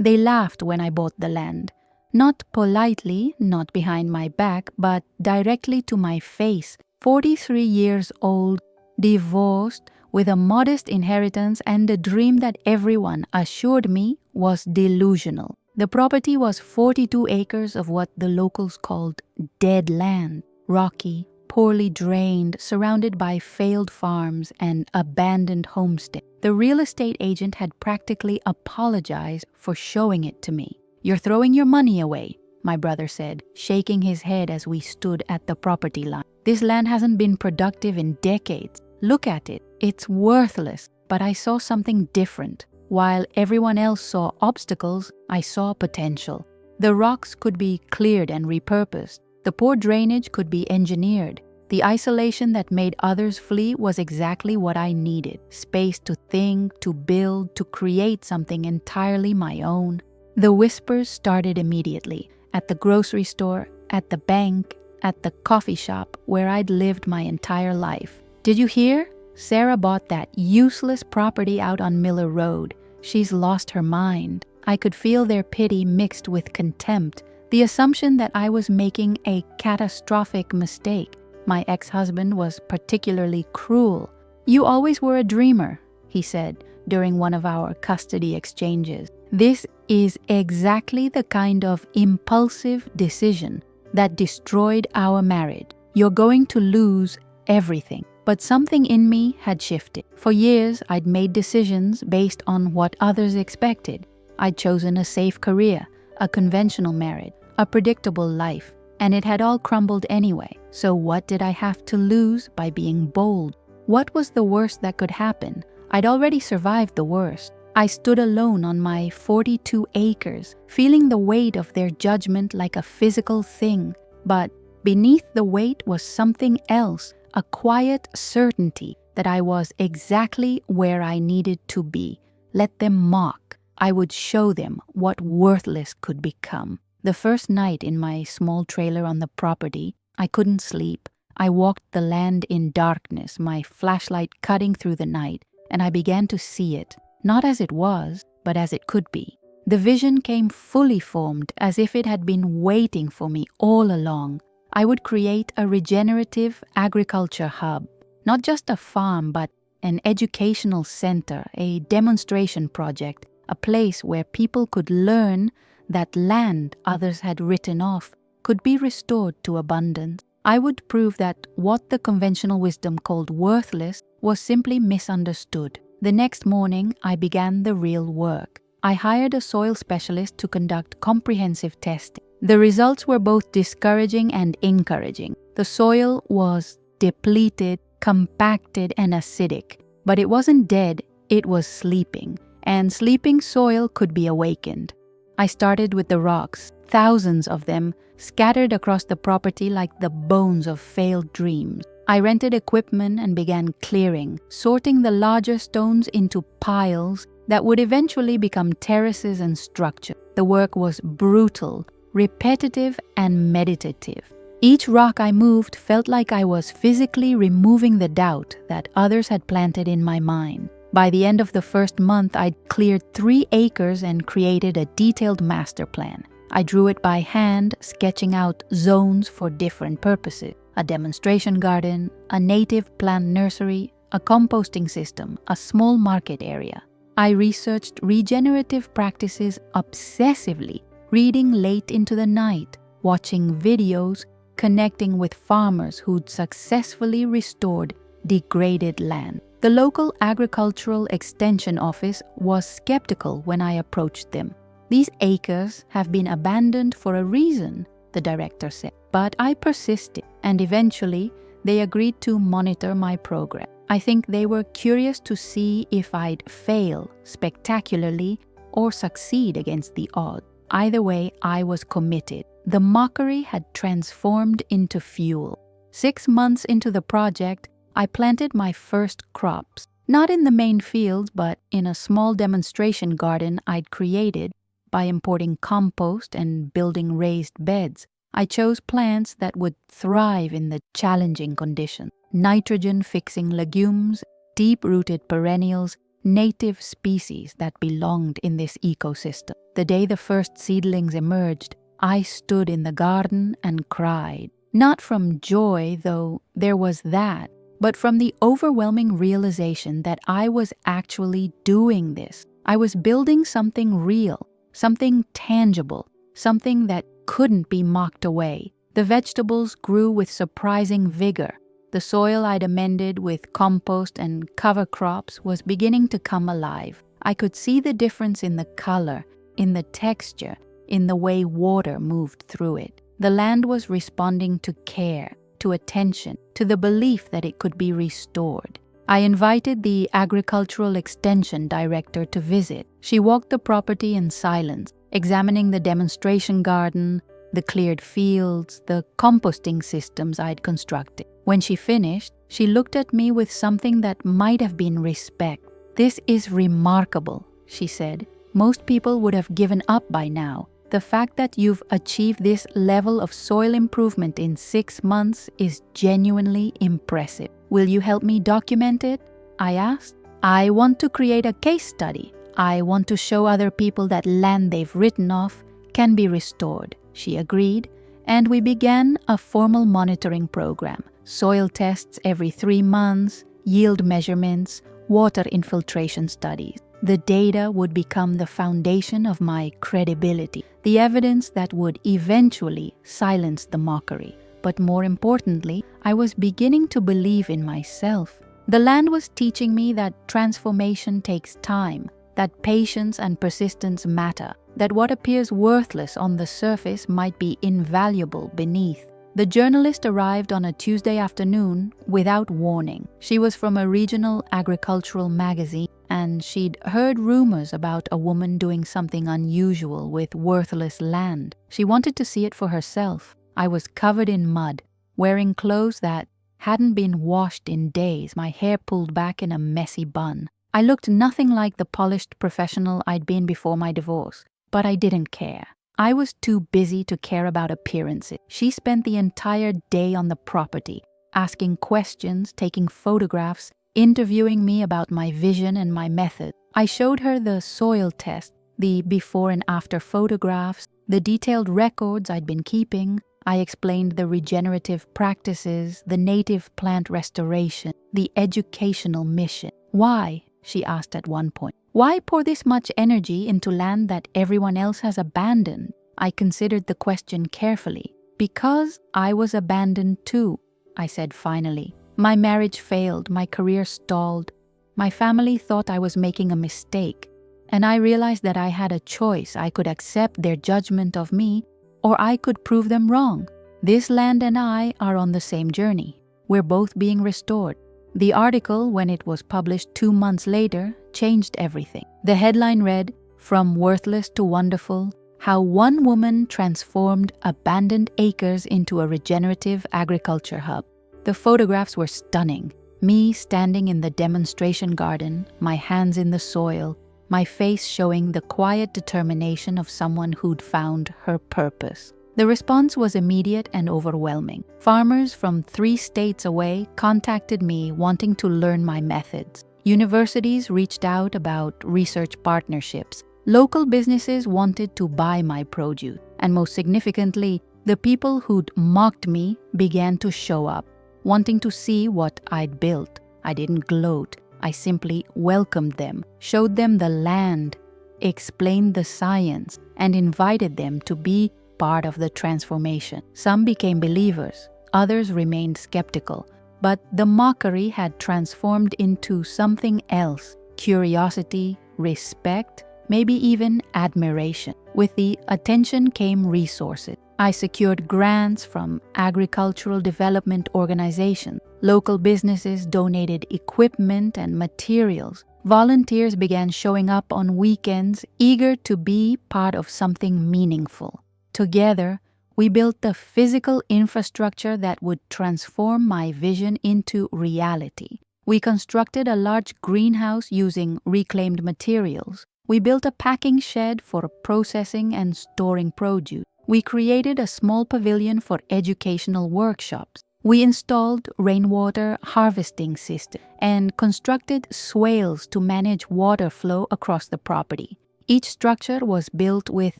They laughed when I bought the land. Not politely, not behind my back, but directly to my face. 43 years old, divorced, with a modest inheritance and a dream that everyone assured me was delusional. The property was 42 acres of what the locals called dead land, rocky, poorly drained, surrounded by failed farms and abandoned homesteads. The real estate agent had practically apologized for showing it to me. "You're throwing your money away," my brother said, shaking his head as we stood at the property line. "This land hasn't been productive in decades. Look at it. It's worthless." But I saw something different. While everyone else saw obstacles, I saw potential. The rocks could be cleared and repurposed. The poor drainage could be engineered. The isolation that made others flee was exactly what I needed. Space to think, to build, to create something entirely my own. The whispers started immediately. At the grocery store, at the bank, at the coffee shop where I'd lived my entire life. "Did you hear? Sarah bought that useless property out on Miller Road. She's lost her mind." I could feel their pity mixed with contempt, the assumption that I was making a catastrophic mistake. My ex-husband was particularly cruel. "You always were a dreamer," he said during one of our custody exchanges. "This is exactly the kind of impulsive decision that destroyed our marriage. You're going to lose everything." But something in me had shifted. For years, I'd made decisions based on what others expected. I'd chosen a safe career, a conventional marriage, a predictable life, and it had all crumbled anyway. So what did I have to lose by being bold? What was the worst that could happen? I'd already survived the worst. I stood alone on my 42 acres, feeling the weight of their judgment like a physical thing. But beneath the weight was something else, a quiet certainty that I was exactly where I needed to be. Let them mock. I would show them what worthless could become. The first night in my small trailer on the property, I couldn't sleep. I walked the land in darkness, my flashlight cutting through the night, and I began to see it, not as it was, but as it could be. The vision came fully formed, as if it had been waiting for me all along. I would create a regenerative agriculture hub, not just a farm, but an educational center, a demonstration project, a place where people could learn that land others had written off could be restored to abundance. I would prove that what the conventional wisdom called worthless was simply misunderstood. The next morning, I began the real work. I hired a soil specialist to conduct comprehensive testing. The results were both discouraging and encouraging. The soil was depleted, compacted, and acidic. But it wasn't dead, it was sleeping. And sleeping soil could be awakened. I started with the rocks, thousands of them, scattered across the property like the bones of failed dreams. I rented equipment and began clearing, sorting the larger stones into piles that would eventually become terraces and structure. The work was brutal, repetitive, and meditative. Each rock I moved felt like I was physically removing the doubt that others had planted in my mind. By the end of the first month, I'd cleared 3 acres and created a detailed master plan. I drew it by hand, sketching out zones for different purposes: a demonstration garden, a native plant nursery, a composting system, a small market area. I researched regenerative practices obsessively, reading late into the night, watching videos, connecting with farmers who'd successfully restored degraded land. The local agricultural extension office was skeptical when I approached them. "These acres have been abandoned for a reason," the director said. But I persisted, and eventually they agreed to monitor my progress. I think they were curious to see if I'd fail spectacularly or succeed against the odds. Either way, I was committed. The mockery had transformed into fuel. 6 months into the project, I planted my first crops, not in the main fields, but in a small demonstration garden I'd created by importing compost and building raised beds. I chose plants that would thrive in the challenging conditions: nitrogen-fixing legumes, deep-rooted perennials, native species that belonged in this ecosystem. The day the first seedlings emerged, I stood in the garden and cried. Not from joy, though there was that, but from the overwhelming realization that I was actually doing this. I was building something real, something tangible, something that couldn't be mocked away. The vegetables grew with surprising vigor. The soil I'd amended with compost and cover crops was beginning to come alive. I could see the difference in the color, in the texture, in the way water moved through it. The land was responding to care, to attention, to the belief that it could be restored. I invited the agricultural extension director to visit. She walked the property in silence, examining the demonstration garden, the cleared fields, the composting systems I'd constructed. When she finished, she looked at me with something that might have been respect. "This is remarkable," she said. "Most people would have given up by now. The fact that you've achieved this level of soil improvement in 6 months is genuinely impressive. Will you help me document it?" I asked. "I want to create a case study. I want to show other people that land they've written off can be restored," she agreed, and we began a formal monitoring program. Soil tests every 3 months, yield measurements, water infiltration studies. The data would become the foundation of my credibility, the evidence that would eventually silence the mockery. But more importantly, I was beginning to believe in myself. The land was teaching me that transformation takes time, that patience and persistence matter, that what appears worthless on the surface might be invaluable beneath. The journalist arrived on a Tuesday afternoon without warning. She was from a regional agricultural magazine, and she'd heard rumors about a woman doing something unusual with worthless land. She wanted to see it for herself. I was covered in mud, wearing clothes that hadn't been washed in days, my hair pulled back in a messy bun. I looked nothing like the polished professional I'd been before my divorce, but I didn't care. I was too busy to care about appearances. She spent the entire day on the property, asking questions, taking photographs, interviewing me about my vision and my method. I showed her the soil test, the before and after photographs, the detailed records I'd been keeping. I explained the regenerative practices, the native plant restoration, the educational mission. "Why?" she asked at one point. "Why pour this much energy into land that everyone else has abandoned?" I considered the question carefully. "Because I was abandoned too," I said finally. "My marriage failed, my career stalled. My family thought I was making a mistake, and I realized that I had a choice. I could accept their judgment of me, or I could prove them wrong. This land and I are on the same journey. We're both being restored." The article, when it was published 2 months later, changed everything. The headline read, "From Worthless to Wonderful: How One Woman Transformed Abandoned Acres into a Regenerative Agriculture Hub." The photographs were stunning. Me standing in the demonstration garden, my hands in the soil, my face showing the quiet determination of someone who'd found her purpose. The response was immediate and overwhelming. Farmers from 3 states away contacted me wanting to learn my methods. Universities reached out about research partnerships. Local businesses wanted to buy my produce. And most significantly, the people who'd mocked me began to show up, wanting to see what I'd built. I didn't gloat. I simply welcomed them, showed them the land, explained the science, and invited them to be part of the transformation. Some became believers, others remained skeptical, but the mockery had transformed into something else: curiosity, respect, maybe even admiration. With the attention came resources. I secured grants from agricultural development organizations. Local businesses donated equipment and materials. Volunteers began showing up on weekends, eager to be part of something meaningful. Together, we built the physical infrastructure that would transform my vision into reality. We constructed a large greenhouse using reclaimed materials. We built a packing shed for processing and storing produce. We created a small pavilion for educational workshops. We installed rainwater harvesting systems and constructed swales to manage water flow across the property. Each structure was built with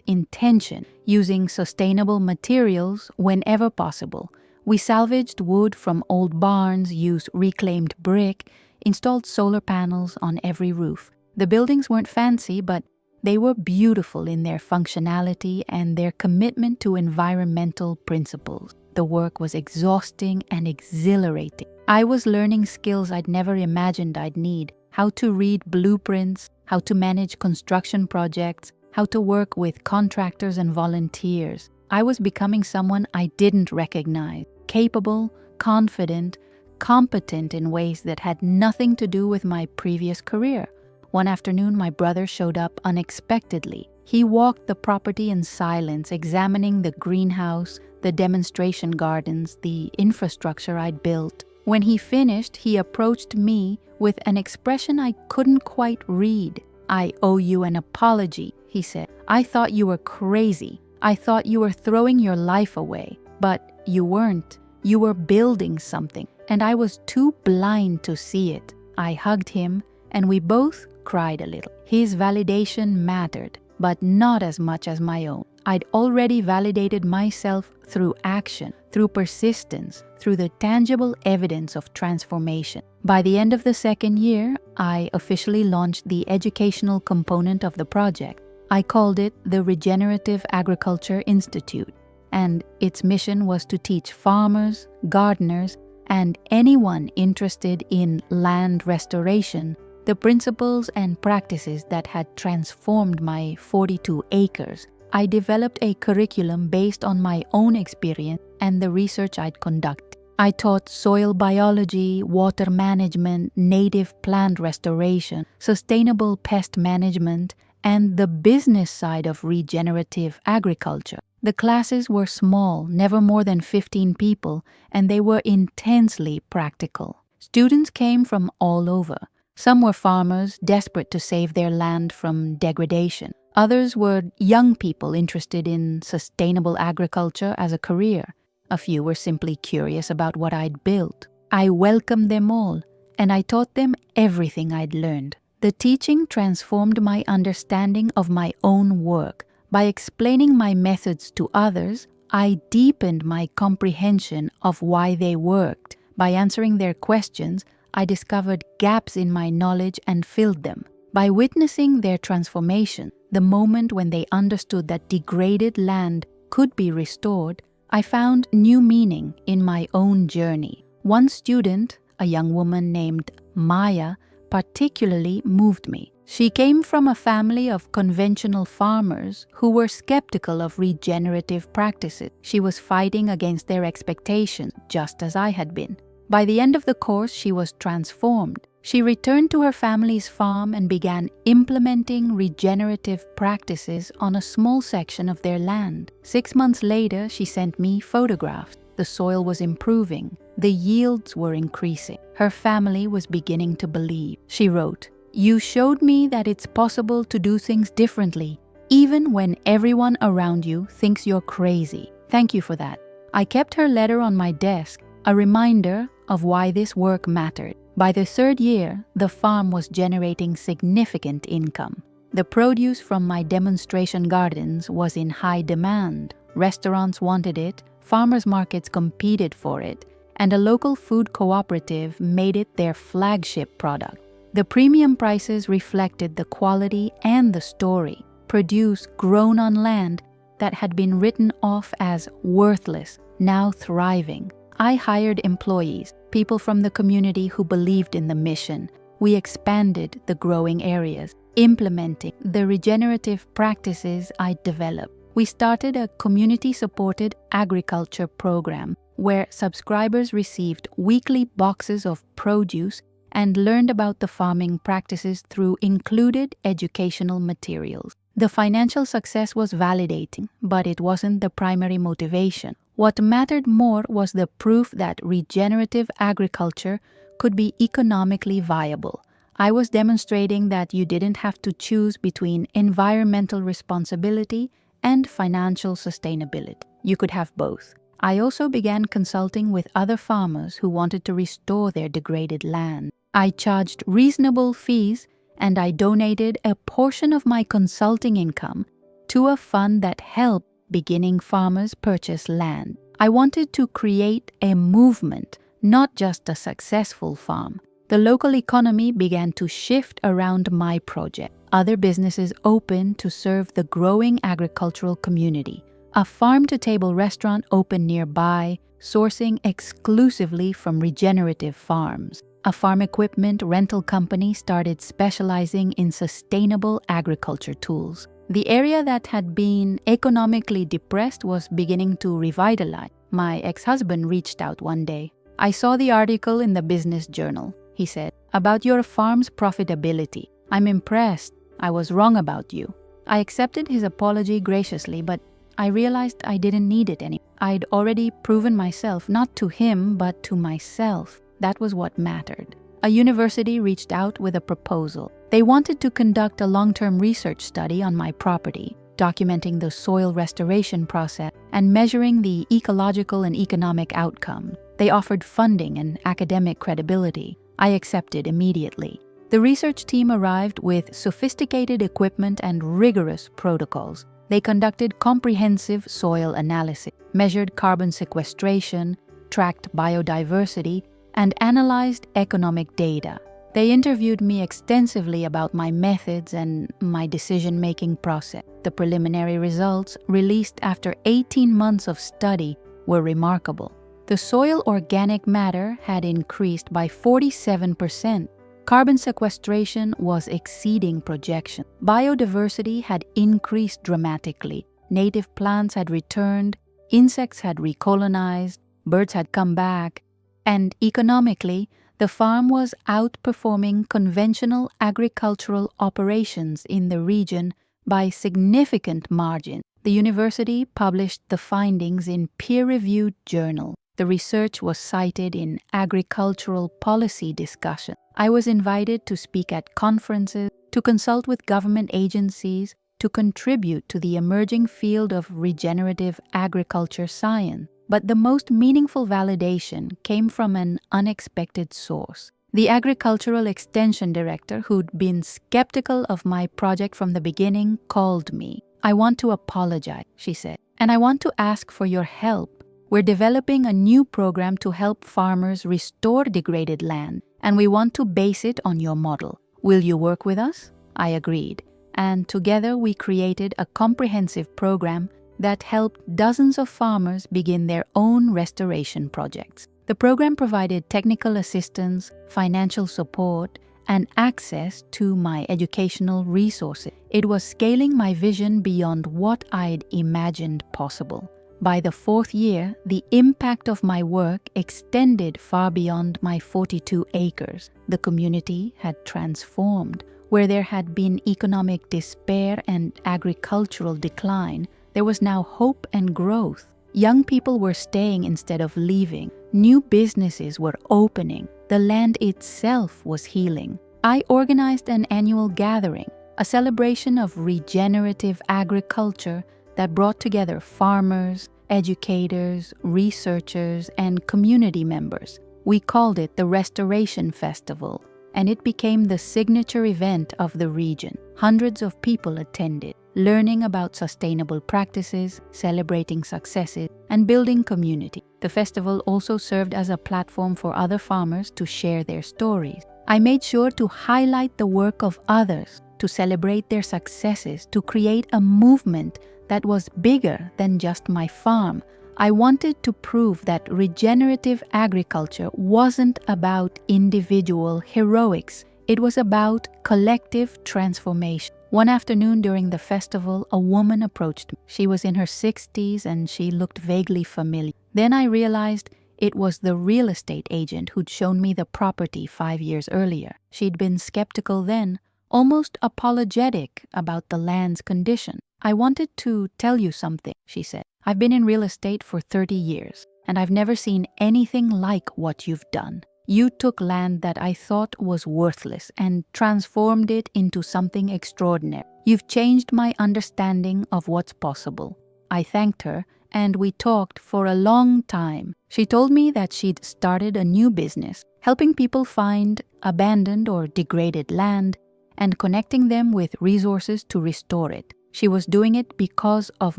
intention, using sustainable materials whenever possible. We salvaged wood from old barns, used reclaimed brick, installed solar panels on every roof. The buildings weren't fancy, but they were beautiful in their functionality and their commitment to environmental principles. The work was exhausting and exhilarating. I was learning skills I'd never imagined I'd need: how to read blueprints, how to manage construction projects, how to work with contractors and volunteers. I was becoming someone I didn't recognize: capable, confident, competent in ways that had nothing to do with my previous career. One afternoon, my brother showed up unexpectedly. He walked the property in silence, examining the greenhouse, the demonstration gardens, the infrastructure I'd built. When he finished, he approached me with an expression I couldn't quite read. "I owe you an apology," he said. "I thought you were crazy. I thought you were throwing your life away. But you weren't. You were building something, and I was too blind to see it." I hugged him, and we both cried a little. His validation mattered, but not as much as my own. I'd already validated myself through action, through persistence, through the tangible evidence of transformation. By the end of the second year, I officially launched the educational component of the project. I called it the Regenerative Agriculture Institute, and its mission was to teach farmers, gardeners, and anyone interested in land restoration the principles and practices that had transformed my 42 acres. I developed a curriculum based on my own experience and the research I'd conducted. I taught soil biology, water management, native plant restoration, sustainable pest management, and the business side of regenerative agriculture. The classes were small, never more than 15 people, and they were intensely practical. Students came from all over. Some were farmers desperate to save their land from degradation. Others were young people interested in sustainable agriculture as a career. A few were simply curious about what I'd built. I welcomed them all, and I taught them everything I'd learned. The teaching transformed my understanding of my own work. By explaining my methods to others, I deepened my comprehension of why they worked. By answering their questions, I discovered gaps in my knowledge and filled them. By witnessing their transformation, the moment when they understood that degraded land could be restored, I found new meaning in my own journey. One student, a young woman named Maya, particularly moved me. She came from a family of conventional farmers who were skeptical of regenerative practices. She was fighting against their expectations, just as I had been. By the end of the course, she was transformed. She returned to her family's farm and began implementing regenerative practices on a small section of their land. 6 months later, she sent me photographs. The soil was improving. The yields were increasing. Her family was beginning to believe. She wrote, "You showed me that it's possible to do things differently, even when everyone around you thinks you're crazy. Thank you for that." I kept her letter on my desk, a reminder of why this work mattered. By the third year, the farm was generating significant income. The produce from my demonstration gardens was in high demand. Restaurants wanted it, farmers markets competed for it, and a local food cooperative made it their flagship product. The premium prices reflected the quality and the story. Produce grown on land that had been written off as worthless, now thriving. I hired employees, people from the community who believed in the mission. We expanded the growing areas, implementing the regenerative practices I developed. We started a community-supported agriculture program where subscribers received weekly boxes of produce and learned about the farming practices through included educational materials. The financial success was validating, but it wasn't the primary motivation. What mattered more was the proof that regenerative agriculture could be economically viable. I was demonstrating that you didn't have to choose between environmental responsibility and financial sustainability. You could have both. I also began consulting with other farmers who wanted to restore their degraded land. I charged reasonable fees, and I donated a portion of my consulting income to a fund that helped beginning farmers purchase land. I wanted to create a movement, not just a successful farm. The local economy began to shift around my project. Other businesses opened to serve the growing agricultural community. A farm-to-table restaurant opened nearby, sourcing exclusively from regenerative farms. A farm equipment rental company started specializing in sustainable agriculture tools. The area that had been economically depressed was beginning to revitalize. My ex-husband reached out one day. "I saw the article in the business journal," he said, "about your farm's profitability. I'm impressed. I was wrong about you." I accepted his apology graciously, but I realized I didn't need it anymore. I'd already proven myself, not to him, but to myself. That was what mattered. A university reached out with a proposal. They wanted to conduct a long-term research study on my property, documenting the soil restoration process and measuring the ecological and economic outcome. They offered funding and academic credibility. I accepted immediately. The research team arrived with sophisticated equipment and rigorous protocols. They conducted comprehensive soil analysis, measured carbon sequestration, tracked biodiversity, and analyzed economic data. They interviewed me extensively about my methods and my decision-making process. The preliminary results, released after 18 months of study, were remarkable. The soil organic matter had increased by 47%. Carbon sequestration was exceeding projection. Biodiversity had increased dramatically. Native plants had returned, insects had recolonized, birds had come back, and economically, the farm was outperforming conventional agricultural operations in the region by significant margin. The university published the findings in peer-reviewed journals. The research was cited in agricultural policy discussions. I was invited to speak at conferences, to consult with government agencies, to contribute to the emerging field of regenerative agriculture science. But the most meaningful validation came from an unexpected source. The agricultural extension director, who'd been skeptical of my project from the beginning, called me. "I want to apologize," she said, "and I want to ask for your help. We're developing a new program to help farmers restore degraded land, and we want to base it on your model. Will you work with us?" I agreed, and together we created a comprehensive program that helped dozens of farmers begin their own restoration projects. The program provided technical assistance, financial support, and access to my educational resources. It was scaling my vision beyond what I'd imagined possible. By the 4th year, the impact of my work extended far beyond my 42 acres. The community had transformed. Where there had been economic despair and agricultural decline, there was now hope and growth. Young people were staying instead of leaving. New businesses were opening. The land itself was healing. I organized an annual gathering, a celebration of regenerative agriculture that brought together farmers, educators, researchers, and community members. We called it the Restoration Festival, and it became the signature event of the region. Hundreds of people attended, learning about sustainable practices, celebrating successes, and building community. The festival also served as a platform for other farmers to share their stories. I made sure to highlight the work of others, to celebrate their successes, to create a movement that was bigger than just my farm. I wanted to prove that regenerative agriculture wasn't about individual heroics. It was about collective transformation. One afternoon during the festival, a woman approached me. She was in her 60s and she looked vaguely familiar. Then I realized it was the real estate agent who'd shown me the property 5 years earlier. She'd been skeptical then, almost apologetic about the land's condition. "I wanted to tell you something," she said. "I've been in real estate for 30 years, and I've never seen anything like what you've done. You took land that I thought was worthless and transformed it into something extraordinary. You've changed my understanding of what's possible." I thanked her and we talked for a long time. She told me that she'd started a new business, helping people find abandoned or degraded land and connecting them with resources to restore it. She was doing it because of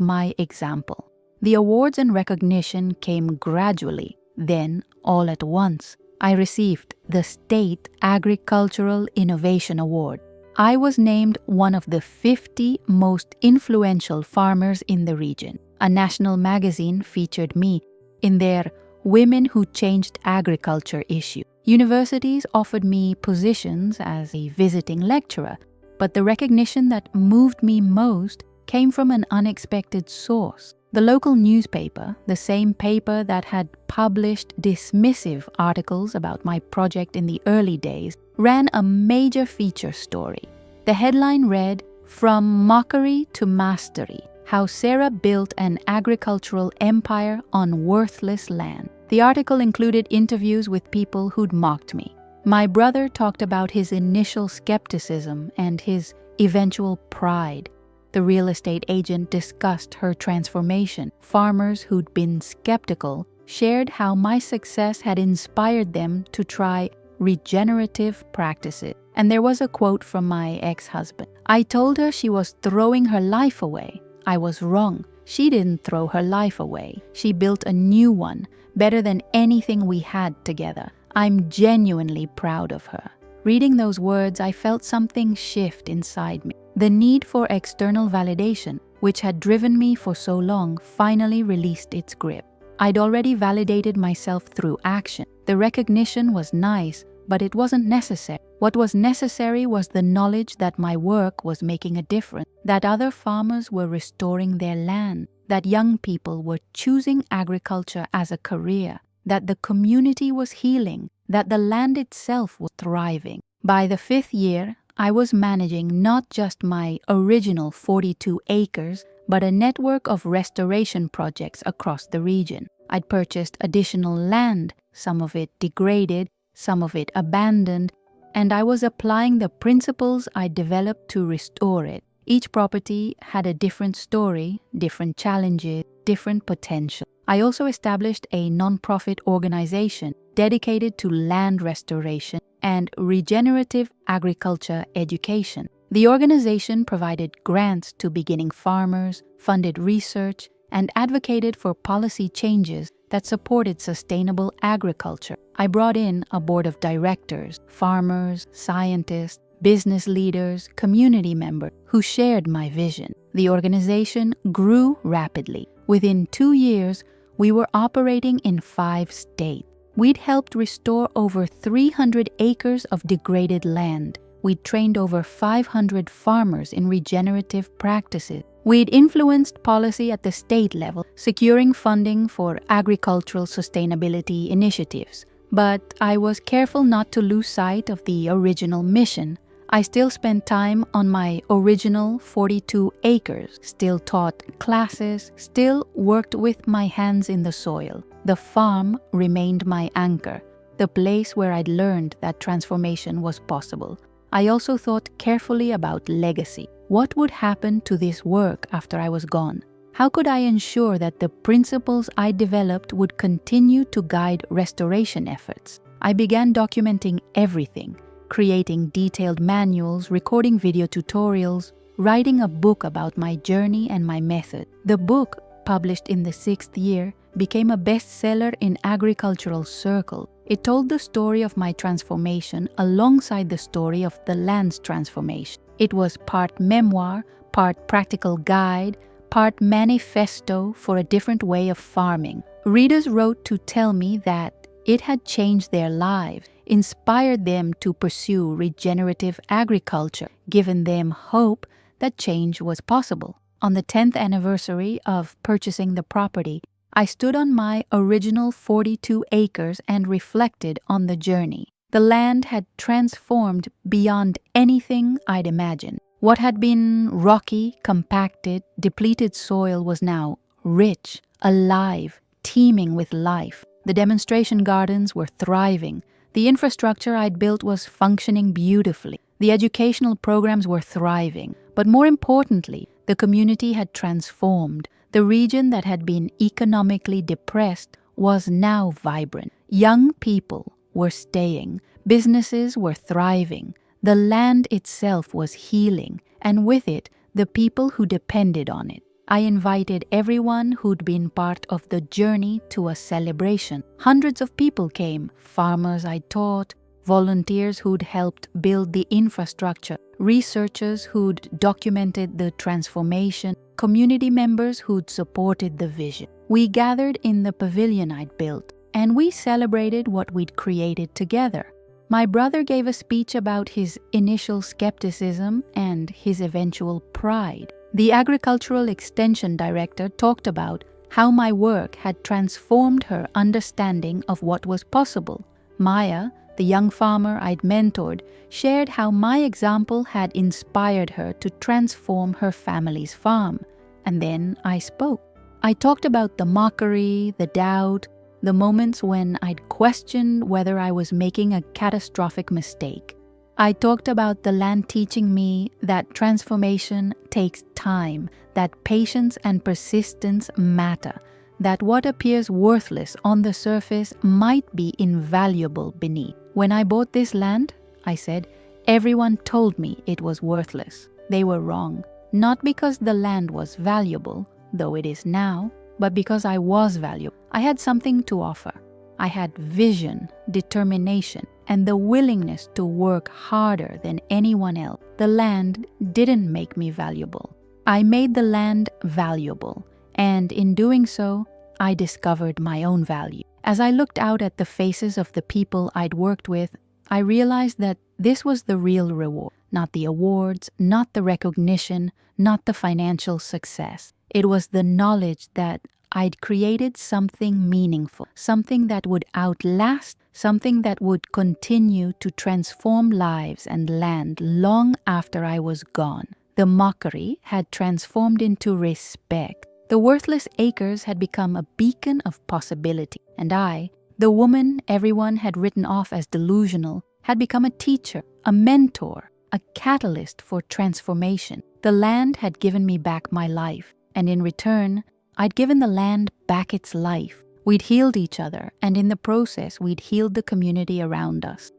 my example. The awards and recognition came gradually, then all at once. I received the State Agricultural Innovation Award. I was named one of the 50 most influential farmers in the region. A national magazine featured me in their Women Who Changed Agriculture issue. Universities offered me positions as a visiting lecturer, but the recognition that moved me most came from an unexpected source. The local newspaper, the same paper that had published dismissive articles about my project in the early days, ran a major feature story. The headline read, "From Mockery to Mastery: How Sarah Built an Agricultural Empire on Worthless Land." The article included interviews with people who'd mocked me. My brother talked about his initial skepticism and his eventual pride. The real estate agent discussed her transformation. Farmers who'd been skeptical shared how my success had inspired them to try regenerative practices. And there was a quote from my ex-husband. "I told her she was throwing her life away. I was wrong. She didn't throw her life away. She built a new one, better than anything we had together. I'm genuinely proud of her." Reading those words, I felt something shift inside me. The need for external validation, which had driven me for so long, finally released its grip. I'd already validated myself through action. The recognition was nice, but it wasn't necessary. What was necessary was the knowledge that my work was making a difference, that other farmers were restoring their land, that young people were choosing agriculture as a career, that the community was healing, that the land itself was thriving. By the 5th year, I was managing not just my original 42 acres, but a network of restoration projects across the region. I'd purchased additional land, some of it degraded, some of it abandoned, and I was applying the principles I developed to restore it. Each property had a different story, different challenges, different potential. I also established a non-profit organization dedicated to land restoration and regenerative agriculture education. The organization provided grants to beginning farmers, funded research, and advocated for policy changes that supported sustainable agriculture. I brought in a board of directors, farmers, scientists, business leaders, community members who shared my vision. The organization grew rapidly. Within 2 years, we were operating in 5 states. We'd helped restore over 300 acres of degraded land. We'd trained over 500 farmers in regenerative practices. We'd influenced policy at the state level, securing funding for agricultural sustainability initiatives. But I was careful not to lose sight of the original mission. I still spent time on my original 42 acres, still taught classes, still worked with my hands in the soil. The farm remained my anchor, the place where I'd learned that transformation was possible. I also thought carefully about legacy. What would happen to this work after I was gone? How could I ensure that the principles I developed would continue to guide restoration efforts? I began documenting everything, creating detailed manuals, recording video tutorials, writing a book about my journey and my method. The book, published in the 6th year, became a bestseller in agricultural circles. It told the story of my transformation alongside the story of the land's transformation. It was part memoir, part practical guide, part manifesto for a different way of farming. Readers wrote to tell me that it had changed their lives, inspired them to pursue regenerative agriculture, given them hope that change was possible. On the 10th anniversary of purchasing the property, I stood on my original 42 acres and reflected on the journey. The land had transformed beyond anything I'd imagined. What had been rocky, compacted, depleted soil was now rich, alive, teeming with life. The demonstration gardens were thriving. The infrastructure I'd built was functioning beautifully. The educational programs were thriving. But more importantly, The community had transformed. The region that had been economically depressed was now vibrant. Young people were staying. Businesses were thriving. The land itself was healing, and with it, the people who depended on it. I invited everyone who'd been part of the journey to a celebration. Hundreds of people came, farmers I taught, volunteers who'd helped build the infrastructure, researchers who'd documented the transformation, community members who'd supported the vision. We gathered in the pavilion I'd built, and we celebrated what we'd created together. My brother gave a speech about his initial skepticism and his eventual pride. The agricultural extension director talked about how my work had transformed her understanding of what was possible. Maya, the young farmer I'd mentored, shared how my example had inspired her to transform her family's farm. And then I spoke. I talked about the mockery, the doubt, the moments when I'd questioned whether I was making a catastrophic mistake. I talked about the land teaching me that transformation takes time, that patience and persistence matter, that what appears worthless on the surface might be invaluable beneath. When I bought this land, I said, everyone told me it was worthless. They were wrong, not because the land was valuable, though it is now, but because I was valuable. I had something to offer. I had vision, determination, and the willingness to work harder than anyone else. The land didn't make me valuable. I made the land valuable, and in doing so, I discovered my own value. As I looked out at the faces of the people I'd worked with, I realized that this was the real reward, not the awards, not the recognition, not the financial success. It was the knowledge that I'd created something meaningful, something that would outlast, something that would continue to transform lives and land long after I was gone. The mockery had transformed into respect. The worthless acres had become a beacon of possibility. And I, the woman everyone had written off as delusional, had become a teacher, a mentor, a catalyst for transformation. The land had given me back my life, and in return, I'd given the land back its life. We'd healed each other, and in the process, we'd healed the community around us.